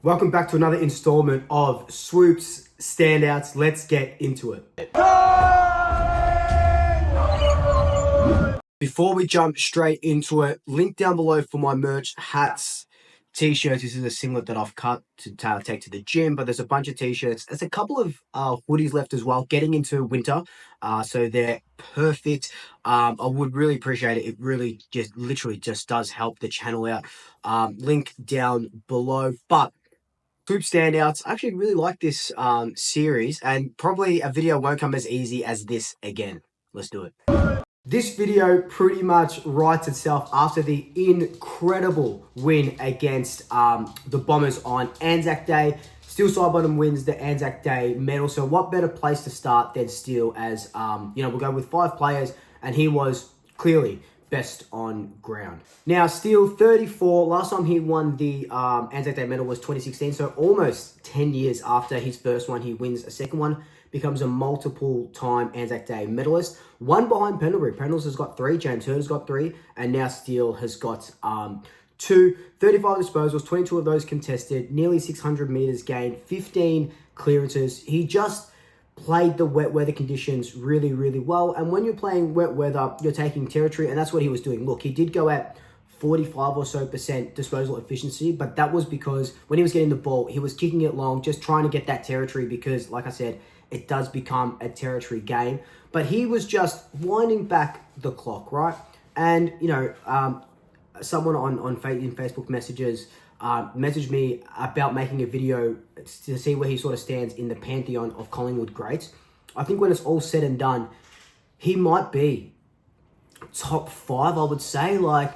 Welcome back to another installment of Swoop's Standouts. Let's get into it. Before we jump straight into it, link down below for my merch, hats, t-shirts. This is a singlet that I've cut to take to the gym, but there's a bunch of t-shirts. There's a couple of hoodies left as well, getting into winter, so they're perfect. I would really appreciate it. It really literally does help the channel out. Link down below. But Swoop Standouts, I actually really like this series, and probably a video won't come as easy as this again. Let's do it. This video pretty much writes itself after the incredible win against the Bombers on ANZAC Day. Steele Sidebottom wins the ANZAC Day medal, so what better place to start than Steele, as we'll go with 5 players, and he was clearly best on ground. Now, Steele, 34. Last time he won the ANZAC Day medal was 2016, so almost 10 years after his first one, he wins a second one, becomes a multiple-time ANZAC Day medalist. One behind Pendlebury. Pendlebury has got 3, James Hurd has got 3, and now Steele has got 2. 35 disposals, 22 of those contested, nearly 600 metres gained, 15 clearances. He just played the wet weather conditions really, really well. And when you're playing wet weather, you're taking territory, and that's what he was doing. Look, he did go at 45% or so disposal efficiency, but that was because when he was getting the ball, he was kicking it long, just trying to get that territory, because, like I said, it does become a territory game. But he was just winding back the clock, right? And, someone in Facebook messages messaged me about making a video to see where he sort of stands in the pantheon of Collingwood greats. I think when it's all said and done, he might be top 5, I would say. Like,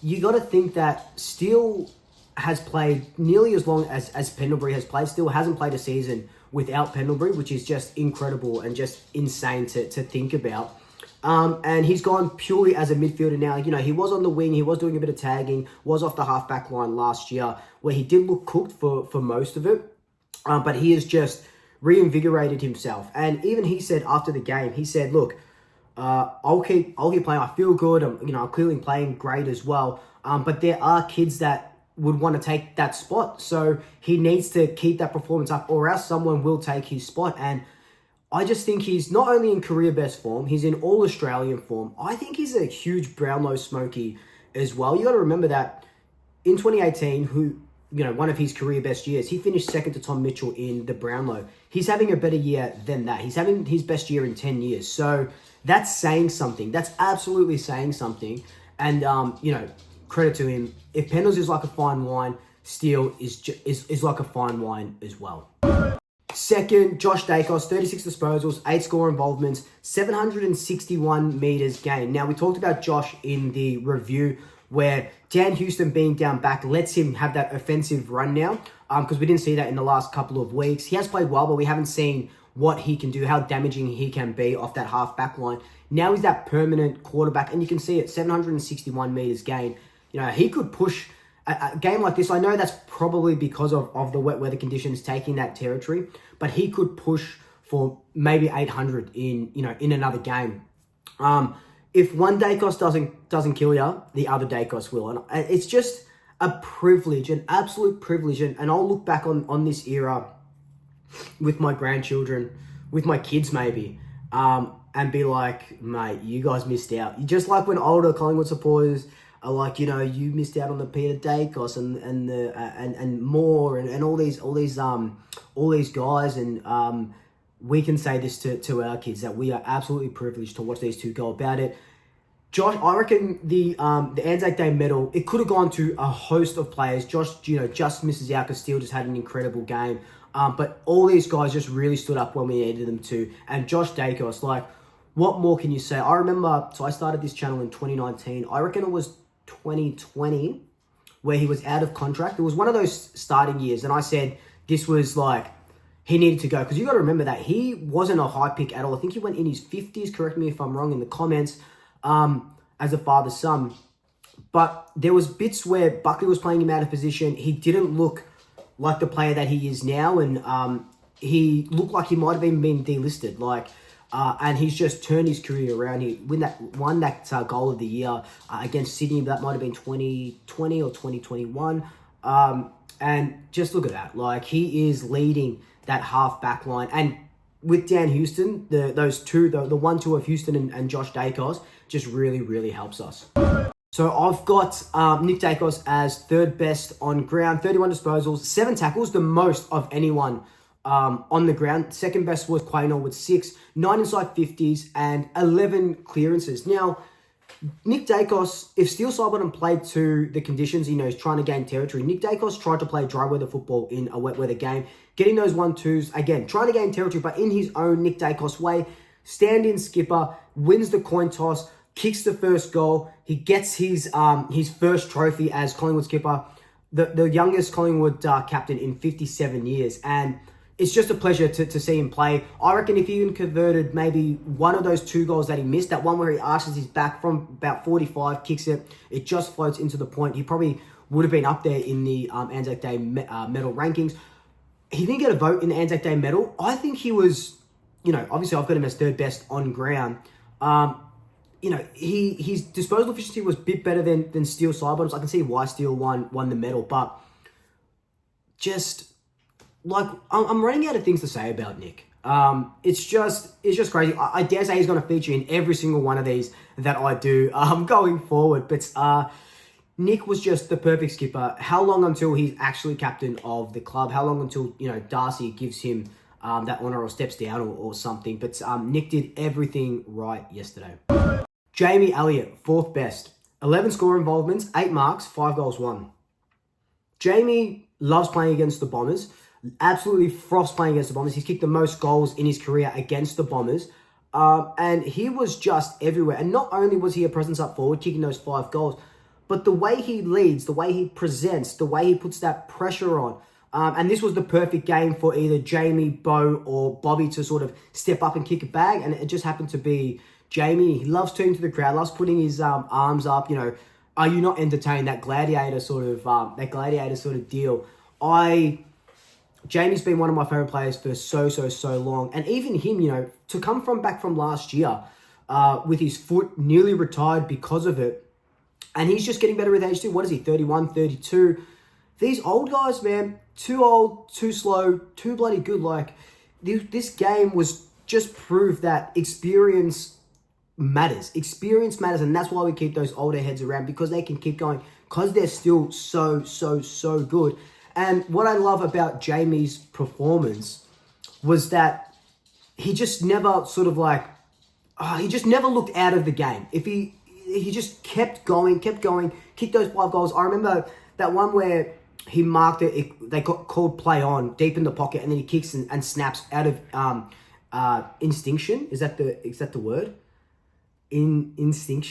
you got to think that Steele has played nearly as long as Pendlebury has played. Steele hasn't played a season without Pendlebury, which is just incredible and just insane to think about. And he's gone purely as a midfielder now. He was on the wing, he was doing a bit of tagging, was off the half-back line last year, where he did look cooked for most of it. But he has just reinvigorated himself. And even he said after the game, he said, look, I'll keep playing. I feel good. I'm clearly playing great as well. But there are kids that would want to take that spot. So he needs to keep that performance up, or else someone will take his spot. And I just think he's not only in career best form, he's in all-Australian form. I think he's a huge Brownlow smoky as well. You got to remember that in 2018, one of his career best years, he finished second to Tom Mitchell in the Brownlow. He's having a better year than that. He's having his best year in 10 years. So that's saying something. That's absolutely saying something. And, credit to him. If Pendles is like a fine wine, Steele is like a fine wine as well. Second, Josh Dayos, 36 disposals, 8 score involvements, 761 metres gained. Now, we talked about Josh in the review, where Dan Houston being down back lets him have that offensive run now, because we didn't see that in the last couple of weeks. He has played well, but we haven't seen what he can do, how damaging he can be off that half-back line. Now he's that permanent quarterback, and you can see it, 761 metres gained. He could push a game like this. I know that's probably because of the wet weather conditions taking that territory, but he could push for maybe 800 in another game. If one Daicos doesn't kill you, the other Daicos will. And it's just a privilege, an absolute privilege. And I'll look back on this era with my grandchildren, with my kids maybe, and be like, mate, you guys missed out. Just like when older Collingwood supporters are like, you missed out on the Peter Dayos and Moore and all these guys, and we can say this to our kids, that we are absolutely privileged to watch these two go about it. Josh, I reckon the ANZAC Day medal, it could have gone to a host of players. Josh, just misses out because Steele just had an incredible game. But all these guys just really stood up when we needed them to. And Josh Daicos, like, what more can you say? I remember, so I started this channel in 2019. I reckon it was 2020 where he was out of contract. It was one of those starting years, and I said this was like, he needed to go, because you got to remember that he wasn't a high pick at all. I think he went in his 50s, correct me if I'm wrong in the comments, as a father's son. But there was bits where Buckley was playing him out of position. He didn't look like the player that he is now, and he looked like he might have even been delisted. And he's just turned his career around. He won that goal of the year against Sydney. That might have been 2020 or 2021. And just look at that. Like, he is leading that half back line. And with Dan Houston, the 1-2 of Houston and Josh Daicos just really, really helps us. So I've got Nick Daicos as third best on ground, 31 disposals, 7 tackles, the most of anyone on the ground. Second best was Quaynor with 6, 9 inside 50s, and 11 clearances. Now, Nick Daicos, if Steele Sidebottom played to the conditions, he's trying to gain territory. Nick Daicos tried to play dry weather football in a wet weather game, getting those 1-2s, again, trying to gain territory, but in his own Nick Daicos way. Stand-in skipper, wins the coin toss, kicks the first goal. He gets his first trophy as Collingwood skipper, the youngest Collingwood captain in 57 years. And it's just a pleasure to see him play. I reckon if he even converted maybe one of those 2 goals that he missed, that one where he arches his back from about 45, kicks it, it just floats into the point, he probably would have been up there in the ANZAC Day medal rankings. He didn't get a vote in the ANZAC Day medal. I think he was, obviously I've got him as third best on ground. His disposal efficiency was a bit better than Steele Sidebottom, so I can see why Steele won the medal, but just, like, I'm running out of things to say about Nick. It's just crazy. I dare say he's going to feature in every single one of these that I do going forward. But Nick was just the perfect skipper. How long until he's actually captain of the club? How long until Darcy gives him that honour or steps down or something? But Nick did everything right yesterday. Jamie Elliott, fourth best. 11 score involvements, 8 marks, 5 goals won. Jamie loves playing against the Bombers. Absolutely froths playing against the Bombers. He's kicked the most goals in his career against the Bombers. And he was just everywhere. And not only was he a presence up forward, kicking those 5 goals, but the way he leads, the way he presents, the way he puts that pressure on. And this was the perfect game for either Jamie, Bo, or Bobby to sort of step up and kick a bag. And it just happened to be Jamie. He loves turning to the crowd, loves putting his arms up. Are you not entertained? That gladiator sort of deal. Jamie's been one of my favourite players for so long. And even him, to come back from last year with his foot nearly retired because of it, and he's just getting better with age too. What is he, 31, 32? These old guys, man, too old, too slow, too bloody good. Like, this game was just proof that experience matters. Experience matters, and that's why we keep those older heads around, because they can keep going, because they're still so good. And what I love about Jamie's performance was that he just never he just never looked out of the game. If he just kept going, kicked those 5 goals. I remember that one where he marked it, they got called play on, deep in the pocket, and then he kicks and snaps out of instinction. Is that the word? Instinct,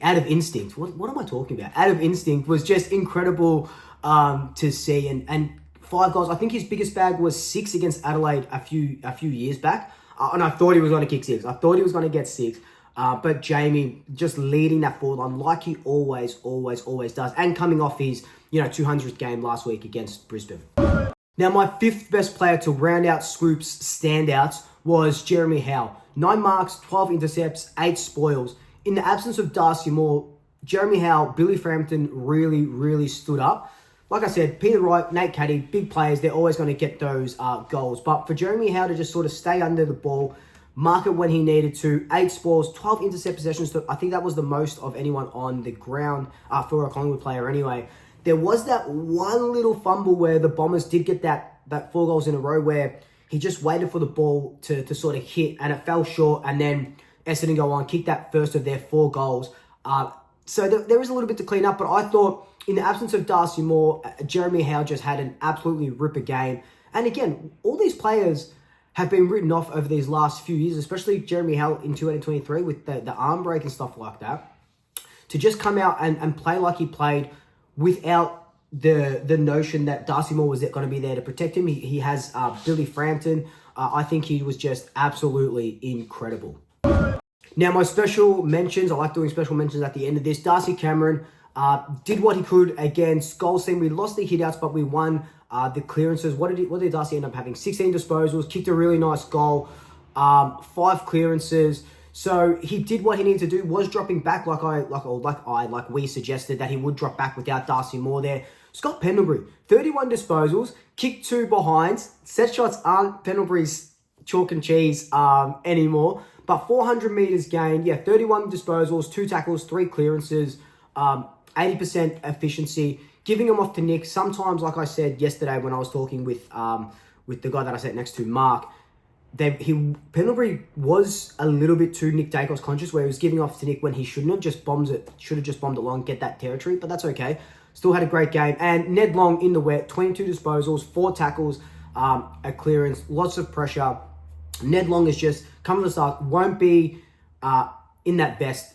out of instinct. What am I talking about? Out of instinct was just incredible to see, and 5 goals. I think his biggest bag was 6 against Adelaide a few years back, and I thought he was going to kick 6. I thought he was going to get 6, but Jamie just leading that forward line like he always does, and coming off his 200th game last week against Brisbane. Now, my 5th best player to round out Swoop's standouts was Jeremy Howe. 9 marks, 12 intercepts, 8 spoils. In the absence of Darcy Moore, Jeremy Howe, Billy Frampton really stood up. Like I said, Peter Wright, Nate Caddy, big players, they're always going to get those goals. But for Jeremy Howe to just sort of stay under the ball, mark it when he needed to, 8 spoils, 12 intercept possessions. I think that was the most of anyone on the ground for a Collingwood player anyway. There was that one little fumble where the Bombers did get that 4 goals in a row where he just waited for the ball to sort of hit, and it fell short, and then Essendon go on, kick that first of their 4 goals. So there is a little bit to clean up, but I thought in the absence of Darcy Moore, Jeremy Howe just had an absolutely ripper game. And again, all these players have been written off over these last few years, especially Jeremy Howe in 2023 with the arm break and stuff like that. To just come out and play like he played without the notion that Darcy Moore was going to be there to protect him. He has Billy Frampton. I think he was just absolutely incredible. Now, my special mentions, I like doing special mentions at the end of this. Darcy Cameron did what he could against Gold Team. We lost the hitouts, but we won the clearances. What did Darcy end up having? 16 disposals, kicked a really nice goal, 5 clearances. So he did what he needed to do, was dropping back like we suggested that he would drop back without Darcy Moore there. Scott Pendlebury, 31 disposals, kicked 2 behinds. Set shots aren't Pendlebury's chalk and cheese anymore. But 400 metres gained, 31 disposals, 2 tackles, 3 clearances, 80% efficiency. Giving them off to Nick. Sometimes, like I said yesterday when I was talking with the guy that I sat next to, Mark, Pendlebury was a little bit too Nick Daicos conscious, where he was giving off to Nick when he shouldn't have. Should have just bombed it long, get that territory, but that's okay. Still had a great game. And Ned Long in the wet, 22 disposals, 4 tackles, a clearance, lots of pressure. Ned Long is just coming to the start, won't be in that best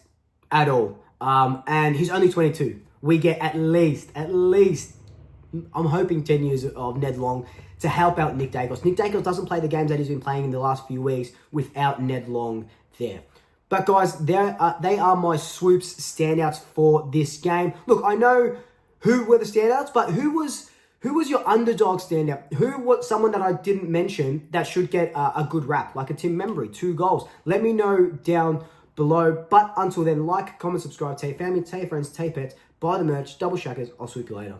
at all. And he's only 22. We get at least, I'm hoping 10 years of Ned Long to help out Nick Daicos. Nick Daicos doesn't play the games that he's been playing in the last few weeks without Ned Long there. But guys, they are my Swoops standouts for this game. Look, I know who were the standouts, but who was your underdog standout? Who was someone that I didn't mention that should get a good rap, like a Tim Membry, 2 goals? Let me know down below. But until then, like, comment, subscribe, tell your family, tell your friends, tell your pets, buy the merch, double shackers. I'll swoop you later.